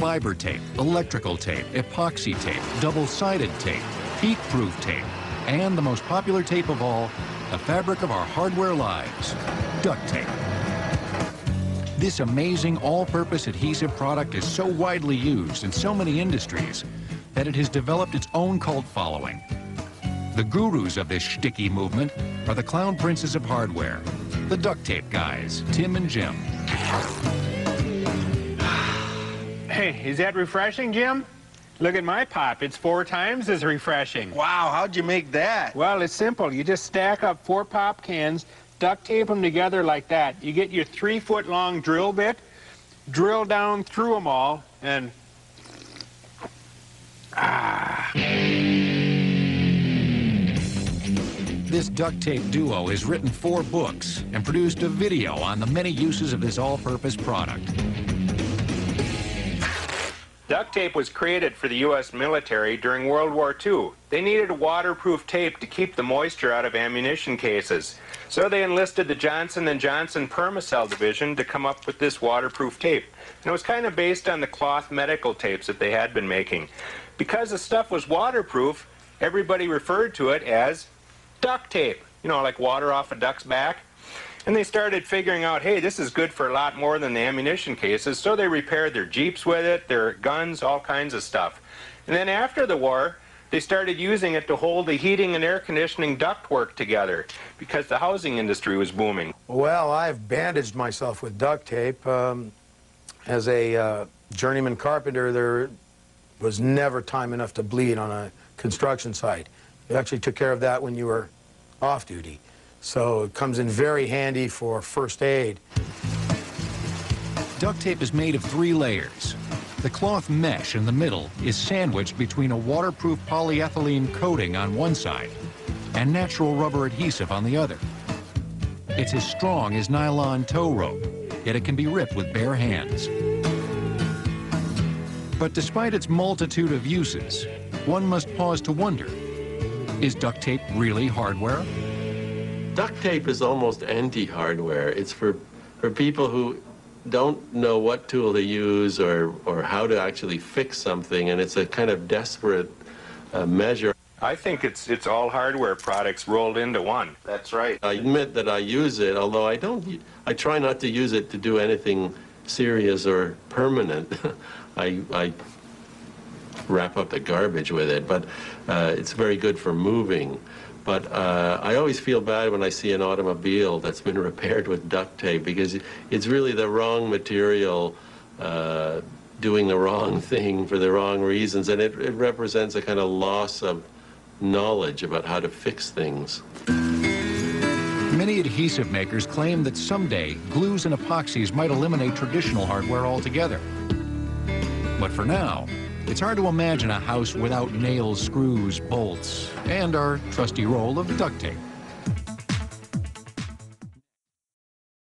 fiber tape, electrical tape, epoxy tape, double-sided tape, heat-proof tape, and the most popular tape of all, the fabric of our hardware lives, duct tape. This amazing all-purpose adhesive product is so widely used in so many industries that it has developed its own cult following. The gurus of this shticky movement are the clown princes of hardware, the duct tape guys, Tim and Jim. Hey, is that refreshing, Jim? Look at my pop. It's 4 times as refreshing. Wow, how'd you make that? Well, it's simple. You just stack up 4 pop cans, duct tape them together like that. You get your 3-foot-long drill bit, drill down through them all, and... This duct tape duo has written 4 books and produced a video on the many uses of this all-purpose product. Duct tape was created for the U.S. military during World War II. They needed a waterproof tape to keep the moisture out of ammunition cases. So they enlisted the Johnson & Johnson Permacell division to come up with this waterproof tape. And it was kind of based on the cloth medical tapes that they had been making. Because the stuff was waterproof, everybody referred to it as duct tape. You know, like water off a duck's back. And they started figuring out, hey, this is good for a lot more than the ammunition cases, so they repaired their Jeeps with it, their guns, all kinds of stuff. And then after the war, they started using it to hold the heating and air conditioning ductwork together because the housing industry was booming. Well, I've bandaged myself with duct tape. As a journeyman carpenter, there was never time enough to bleed on a construction site. You actually took care of that when you were off duty. So it comes in very handy for first aid. Duct tape is made of 3 layers. The cloth mesh in the middle is sandwiched between a waterproof polyethylene coating on one side and natural rubber adhesive on the other. It's as strong as nylon tow rope, yet it can be ripped with bare hands. But despite its multitude of uses, one must pause to wonder, is duct tape really hardware? Duct tape is almost anti-hardware. It's for people who don't know what tool to use or how to actually fix something, and it's a kind of desperate measure. I think it's all hardware products rolled into one. That's right. I admit that I use it, although I try not to use it to do anything serious or permanent. I wrap up the garbage with it, but it's very good for moving. But I always feel bad when I see an automobile that's been repaired with duct tape, because it's really the wrong material doing the wrong thing for the wrong reasons, and it represents a kind of loss of knowledge about how to fix things. Many adhesive makers claim that someday glues and epoxies might eliminate traditional hardware altogether. But for now, it's hard to imagine a house without nails, screws, bolts, and our trusty roll of duct tape.